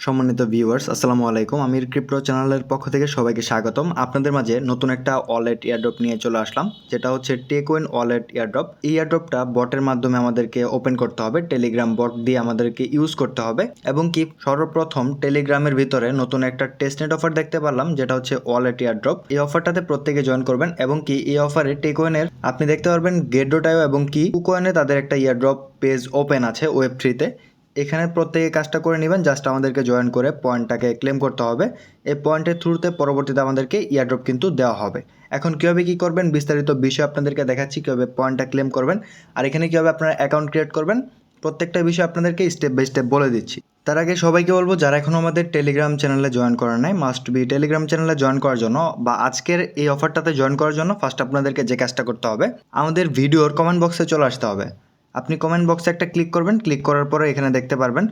সম্মানিত ভিউয়ার্স আসসালামু আলাইকুম। আমির ক্রিপ্টো চ্যানেলের পক্ষ থেকে সবাইকে স্বাগতম। আপনাদের মাঝে নতুন একটা ওয়ালেট এয়ারড্রপ নিয়ে চলে আসলাম, যেটা হচ্ছে টেকউইন ওয়ালেট এয়ারড্রপ। এই এয়ারড্রপটা বটের মাধ্যমে আমাদেরকে ওপেন করতে হবে, টেলিগ্রাম বট দিয়ে আমাদেরকে ইউজ করতে হবে। এবং কি সর্বপ্রথম টেলিগ্রামের ভিতরে নতুন একটা টেস্টনেট অফার দেখতে পারলাম, যেটা হচ্ছে ওয়ালেট এয়ারড্রপ। এই অফারটাতে প্রত্যেকে জয়েন করবেন এবং কি এই অফারে টেকউইনের আপনি দেখতে পারবেন গেট.io এবং কি কুকয়েনে তাদের একটা এয়ারড্রপ পেজ ওপেন আছে ওয়েব3-তে। এখানে প্রত্যেকে কাজটা করে নেবেন, জাস্ট আমাদেরকে জয়েন করে পয়েন্টটাকে ক্লেম করতে হবে। এই পয়েন্টের থ্রুতে পরবর্তীতে আমাদেরকে ইয়ারড্রপ কিন্তু দেওয়া হবে। এখন কীভাবে কী করবেন বিস্তারিত বিষয় আপনাদেরকে দেখাচ্ছি, কীভাবে পয়েন্টটা ক্লেম করবেন আর এখানে কীভাবে আপনারা অ্যাকাউন্ট ক্রিয়েট করবেন, প্রত্যেকটা বিষয় আপনাদেরকে স্টেপ বাই স্টেপ বলে দিচ্ছি। তার আগে সবাইকে বলবো, যারা এখনও আমাদের টেলিগ্রাম চ্যানেলে জয়েন করা নাই, মাস্ট বি টেলিগ্রাম চ্যানেলে জয়েন করার জন্য বা আজকের এই অফারটাতে জয়েন করার জন্য ফার্স্ট আপনাদেরকে যে কাজটা করতে হবে, আমাদের ভিডিওর কমেন্ট বক্সে চলে আসতে হবে। আপনি কমেন্ট বক্সে একটা ক্লিক করবেন, ক্লিক করার পরে এখানে দেখতে পারবেন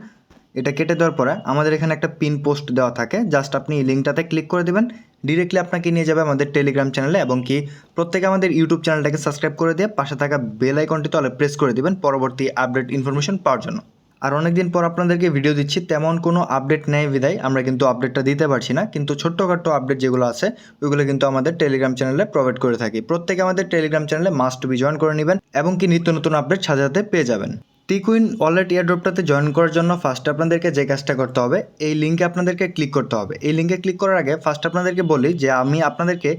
এটা কেটে দেওয়ার পরে আমাদের এখানে একটা পিন পোস্ট দেওয়া থাকে, জাস্ট আপনি এই লিঙ্কটাতে ক্লিক করে দেবেন, ডিরেক্টলি আপনাকে নিয়ে যাবে আমাদের টেলিগ্রাম চ্যানেলে। এবং কি প্রত্যেকে আমাদের ইউটিউব চ্যানেলটাকে সাবস্ক্রাইব করে দিয়ে পাশে থাকা বেল আইকনটি তলে প্রেস করে দিবেন পরবর্তী আপডেট ইনফরমেশন পাওয়ার জন্য। আর অনেকদিন পর আপনাদেরকে ভিডিও দিচ্ছি, তেমন কোনো আপডেট নেই বিদায় আমরা কিন্তু আপডেটটা দিতে পারছি না, কিন্তু ছোট্টখাট্টো আপডেট যেগুলো আছে ওইগুলো কিন্তু আমাদের টেলিগ্রাম চ্যানেলে প্রোভাইড করে থাকি। প্রত্যেকে আমাদের টেলিগ্রাম চ্যানেলে মাস্ট বি জয়েন করে নেবেন এবং কি নিত্য নতুন আপডেট সাথে পেয়ে যাবেন। টেকউইন ওয়ালেট এয়ারড্রপটাতে জয়েন করার জন্য ফার্স্ট আপনাদেরকে যে কাজটা করতে হবে, এই লিঙ্কে আপনাদেরকে ক্লিক করতে হবে। এই লিঙ্কে ক্লিক করার আগে ফার্স্ট আপনাদেরকে বলি যে আমি আপনাদেরকে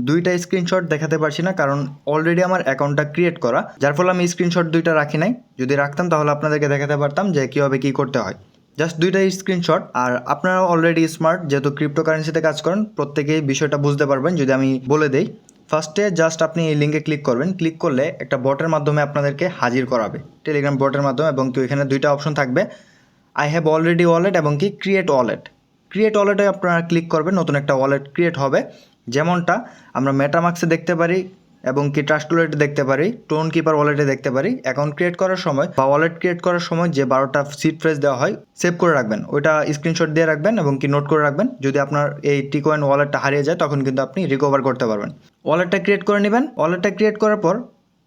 দুইটা স্ক্রিনশট দেখাতে পারছি না, কারণ অলরেডি আমার অ্যাকাউন্টটা ক্রিয়েট করা, যার ফলে আমি স্ক্রিনশট দুইটা রাখি নাই। যদি রাখতাম তাহলে আপনাদেরকে দেখাতে পারতাম যে কীভাবে কী করতে হয়। জাস্ট দুইটা স্ক্রিনশট। আর আপনারা অলরেডি স্মার্ট, যেহেতু ক্রিপ্টোকারেন্সিতে কাজ করেন, প্রত্যেকেই বিষয়টা বুঝতে পারবেন যদি আমি বলে দেই। ফার্স্টে জাস্ট আপনি এই লিঙ্কে ক্লিক করবেন, ক্লিক করলে একটা বটের মাধ্যমে আপনাদেরকে হাজির করাবে, টেলিগ্রাম বটের মাধ্যমে। এবং কি এখানে দুইটা অপশন থাকবে, আই হ্যাভ অলরেডি ওয়ালেট এবং কি ক্রিয়েট ওয়ালেট। ক্রিয়েট ওয়ালেটে আপনারা ক্লিক করবেন, নতুন একটা ওয়ালেট ক্রিয়েট হবে, যেমনটা আমরা মেটামাক্সে দেখতে পারি এবং কি ট্রাস্ট ওয়ালেটে দেখতে পারি, টোন কিপার ওয়ালেটে দেখতে পারি। অ্যাকাউন্ট ক্রিয়েট করার সময় বা ওয়ালেট ক্রিয়েট করার সময় যে 12টা সিড ফ্রেজ দেওয়া হয় সেভ করে রাখবেন, ওইটা স্ক্রিনশট দিয়ে রাখবেন এবং কি নোট করে রাখবেন। যদি আপনার এই টিকয়েন ওয়ালেটটা হারিয়ে যায় তখন কিন্তু আপনি রিকভার করতে পারবেন। ওয়ালেটটা ক্রিয়েট করে নেবেন। ওয়ালেটটা ক্রিয়েট করার পর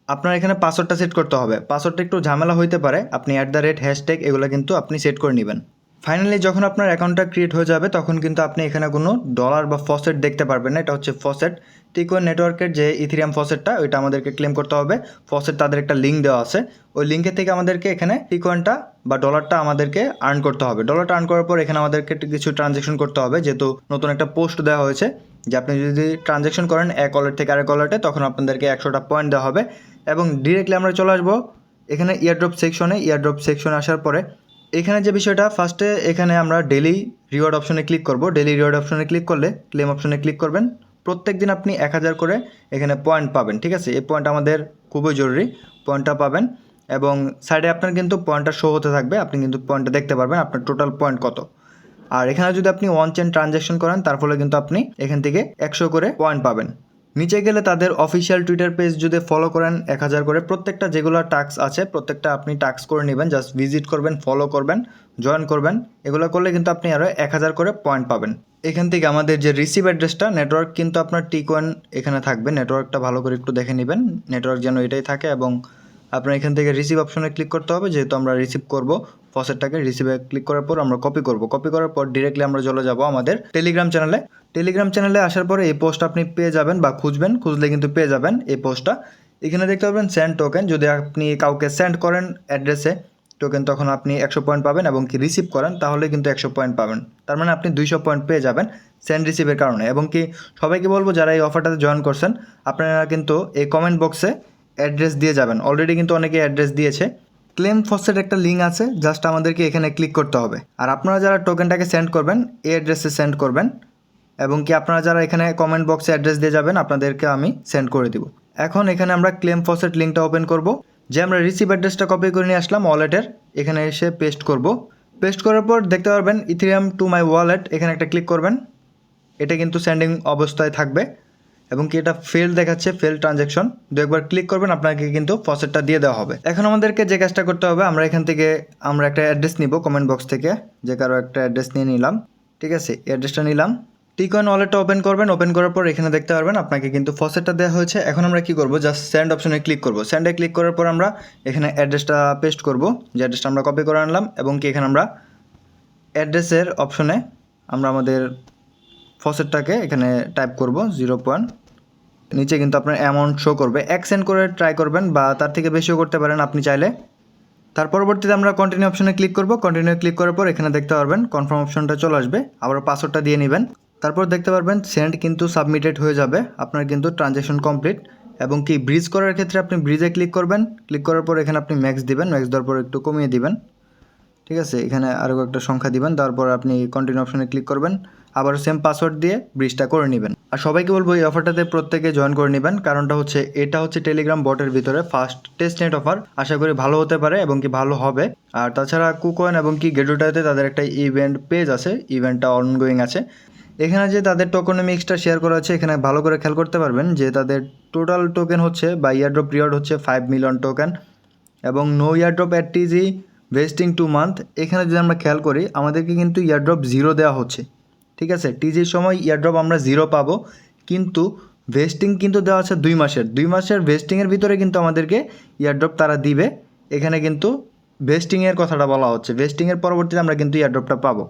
আপনার এখানে পাসওয়ার্ডটা সেট করতে হবে। পাসওয়ার্ডটা একটু ঝামেলা হইতে পারে, আপনি @# এগুলো কিন্তু আপনি সেট করে নেবেন। ফাইনালি যখন আপনার অ্যাকাউন্টটা ক্রিয়েট হয়ে যাবে তখন কিন্তু আপনি এখানে কোনো ডলার বা ফসেট দেখতে পারবেন না। এটা হচ্ছে ফসেট, টিকয়েন নেটওয়ার্কের যে ইথেরিয়াম ফসেটটা, ওইটা আমাদেরকে ক্লেম করতে হবে। ফসেট তাদের একটা লিঙ্ক দেওয়া আছে, ওই লিঙ্কের থেকে আমাদেরকে এখানে টিকয়েনটা বা ডলারটা আমাদেরকে আর্ন করতে হবে। ডলারটা আর্ন করার পর এখানে আমাদেরকে কিছু ট্রানজ্যাকশন করতে হবে, যেহেতু নতুন একটা পোস্ট দেওয়া হয়েছে যে আপনি যদি ট্রানজ্যাকশন করেন এক ওয়ালেট থেকে আরেক ওয়ালেটে তখন আপনাদেরকে 100টা পয়েন্ট দেওয়া হবে। এবং ডিরেক্টলি আমরা চলে আসবো এখানে ইয়ারড্রপ সেকশনে। ইয়ারড্রপ সেকশনে আসার পরে এখানে যে বিষয়টা, ফার্স্টে এখানে আমরা ডেলি রিওয়ার্ড অপশনে ক্লিক করব। ডেলি রিওয়ার্ড অপশনে ক্লিক করলে ক্লেম অপশনে ক্লিক করবেন। প্রত্যেক দিন আপনি 1000 করে এখানে পয়েন্ট পাবেন, ঠিক আছে? এই পয়েন্ট আমাদের খুবই জরুরি, পয়েন্টটা পাবেন। এবং সাইডে আপনার কিন্তু পয়েন্টটা শো হতে থাকবে, আপনি কিন্তু পয়েন্টটা দেখতে পারবেন আপনার টোটাল পয়েন্ট কত। আর এখানে যদি আপনি ওয়ান চেন ট্রানজ্যাকশন করেন তার ফলে কিন্তু আপনি এখান থেকে 100 করে পয়েন্ট পাবেন। নিচে গেলে তাদের অফিসিয়াল টুইটার পেজ যদি ফলো করেন 1000 করে। প্রত্যেকটা যেগুলো টাস্ক আছে প্রত্যেকটা আপনি টাস্ক করে নেবেন, জাস্ট ভিজিট করবেন, ফলো করবেন, জয়েন করবেন। এগুলো করলে কিন্তু আপনি আরও 1000 করে পয়েন্ট পাবেন। এখান থেকে আমাদের যে রিসিভ অ্যাড্রেসটা, নেটওয়ার্ক কিন্তু আপনার টিকয়েন এখানে থাকবে, নেটওয়ার্কটা ভালো করে একটু দেখে নেবেন, নেটওয়ার্ক যেন এটাই থাকে। এবং আপনার এখান থেকে রিসিভ অপশনে ক্লিক করতে হবে, যেহেতু আমরা রিসিভ করব ফসেটটাকে। রিসিভে ক্লিক করার পর আমরা কপি করব, কপি করার পর ডিরেক্টলি আমরা চলে যাব আমাদের টেলিগ্রাম চ্যানেলে। টেলিগ্রাম চ্যানেলে আসার পরে এই পোস্ট আপনি পেয়ে যাবেন বা খুঁজবেন, খুঁজলে কিন্তু পেয়ে যাবেন এই পোস্টটা। এখানে দেখতে পাবেন সেন্ড টোকেন, যদি আপনি কাউকে সেন্ড করেন অ্যাড্রেসে টোকেন তখন আপনি 100 পয়েন্ট পাবেন, এবং কি রিসিভ করেন তাহলে কিন্তু 100 পয়েন্ট পাবেন। তার মানে আপনি 200 পয়েন্ট পেয়ে যাবেন সেন্ড রিসিভের কারণে। এবং কি সবাইকে বলবো যারা এই অফারটাতে জয়েন করছেন আপনারা কিন্তু এই কমেন্ট বক্সে অ্যাড্রেস দিয়ে যাবেন, অলরেডি কিন্তু অনেকে অ্যাড্রেস দিয়েছে। ক্লেম ফসেট একটা লিঙ্ক আছে, জাস্ট আমাদেরকে এখানে ক্লিক করতে হবে। আর আপনারা যারা টোকেনটাকে সেন্ড করবেন এই অ্যাড্রেসে সেন্ড করবেন। এবং কি আপনারা যারা এখানে কমেন্ট বক্সে অ্যাড্রেস দিয়ে যাবেন আপনাদেরকে আমি সেন্ড করে দিব। এখন এখানে আমরা ক্লেম ফসেট লিঙ্কটা ওপেন করব, যে আমরা রিসিভ অ্যাড্রেসটা কপি করে নিয়ে আসলাম ওয়ালেটের, এখানে এসে পেস্ট করব। পেস্ট করার পর দেখতে পারবেন ইথেরিয়াম টু মাই ওয়ালেট, এখানে একটা ক্লিক করবেন। এটা কিন্তু সেন্ডিং অবস্থায় থাকবে এবং কি এটা ফেল দেখাচ্ছে, ফেল ট্রানজ্যাকশন। একবার ক্লিক করবেন আপনাকে কিন্তু ফসেটটা দিয়ে দেওয়া হবে। এখন আমাদেরকে যে কাজটা করতে হবে, আমরা এখান থেকে আমরা একটা অ্যাড্রেস নিব কমেন্ট বক্স থেকে, যে কারো একটা অ্যাড্রেস নিয়ে নিলাম, ঠিক আছে? অ্যাড্রেসটা নিলাম। টিকয়েন ওয়ালেটটা ওপেন করবেন, ওপেন করার পর এখানে দেখতে পারবেন আপনাকে কিন্তু ফসেটটা দেওয়া হয়েছে। এখন আমরা কি করব, জাস্ট সেন্ড অপশনে ক্লিক করব। সেন্ডে ক্লিক করার পর আমরা এখানে অ্যাড্রেসটা পেস্ট করব, যে অ্যাড্রেসটা আমরা কপি করে আনলাম। এবং কি এখানে আমরা অ্যাড্রেসের অপশনে আমরা আমাদের ফসেটটাকে এখানে টাইপ করব 0. নিচে কিন্তু আপনার অ্যামাউন্ট শো করবে, এক্সটেন্ড করে ট্রাই করবেন বা তার থেকে বেশিও করতে পারেন আপনি চাইলে। তার পরবর্তীতে আমরা কন্টিনিউ অপশনে ক্লিক করব। কন্টিনিউ ক্লিক করার পর এখানে দেখতে পারবেন কনফার্ম অপশনটা চলে আসবে, আবার পাসওয়ার্ডটা দিয়ে নেবেন। তারপর দেখতে পারবেন সেন্ড কিন্তু সাবমিটেড হয়ে যাবে, আপনার কিন্তু ট্রানজ্যাকশন কমপ্লিট। এবং কি ব্রিজ করার ক্ষেত্রে আপনি ব্রিজে ক্লিক করবেন, ক্লিক করার পর এখানে আপনি ম্যাক্স দিবেন, ম্যাক্স দেওয়ার পর একটু কমিয়ে দিবেন, ঠিক আছে। এখানে আরও একটা সংখ্যা দিবেন, তারপর আপনি কন্টিনিউ অপশনে ক্লিক করবেন, আবার সেম পাসওয়ার্ড দিয়ে ব্রিজটা করে নেবেন। আর সবাইকে বলবো এই অফারটাতে প্রত্যেকে জয়েন করে নেবেন, কারণটা হচ্ছে এটা হচ্ছে টেলিগ্রাম বটের ভিতরে ফার্স্ট টেস্ট নেট অফার, আশা করি ভালো হতে পারে এবং কি ভালো হবে। আর তাছাড়া কুকয়েন এবং কি গেটুটাতে তাদের একটা ইভেন্ট পেজ আছে, ইভেন্টটা অনগোয়িং আছে। এখানে যে তাদের টোকেনমিক্সটা শেয়ার করা আছে, এখানে ভালো করে খেয়াল করতে পারবেন যে তাদের টোটাল টোকেন হচ্ছে বা ইয়ারড্রপ পিরিয়ড হচ্ছে 5 মিলিয়ন টোকেন এবং no airdrop at TG vesting 2 month. এখানে যদি আমরা খেয়াল করি আমাদেরকে কিন্তু ইয়ারড্রপ 0 দেওয়া হচ্ছে, ঠিক আছে। টিজির সময় ইয়ারড্রপ আমরা 0 পাবো, কিন্তু ভেস্টিং কিন্তু দেওয়া আছে 2 মাসের। 2 মাসের ভেস্টিংয়ের ভিতরে কিন্তু আমাদেরকে ইয়ারড্রপ তারা দিবে। এখানে কিন্তু ভেস্টিংয়ের কথাটা বলা হচ্ছে, ভেস্টিংয়ের পরবর্তীতে আমরা কিন্তু ইয়ারড্রপটা পাবো,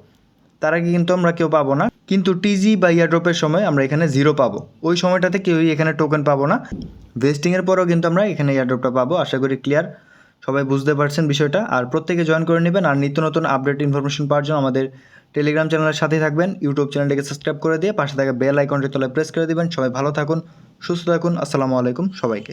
তার আগে কিন্তু আমরা কেউ পাবো না। কিন্তু টিজি বা ইয়ারড্রপের সময় আমরা এখানে 0 পাবো, ওই সময়টাতে কেউই এখানে টোকেন পাবো না। ভেস্টিংয়ের পরেও কিন্তু আমরা এখানে ইয়ারড্রপটা পাবো। আশা করি ক্লিয়ার, সবাই বুঝতে পারছেন বিষয়টা। আর প্রত্যেকে জয়েন করে নেবেন, আর নিত্য নতুন আপডেট ইনফরমেশন পাওয়ার জন্য আমাদের টেলিগ্রাম চ্যানেলের সাথেই থাকবেন। ইউটিউব চ্যানেলটিকে সাবস্ক্রাইব করে দিয়ে পাশে থাকা বেল আইকনটি তলায় প্রেস করে দিবেন। সবাই ভালো থাকুন, সুস্থ থাকুন। আসসালামু আলাইকুম সবাইকে।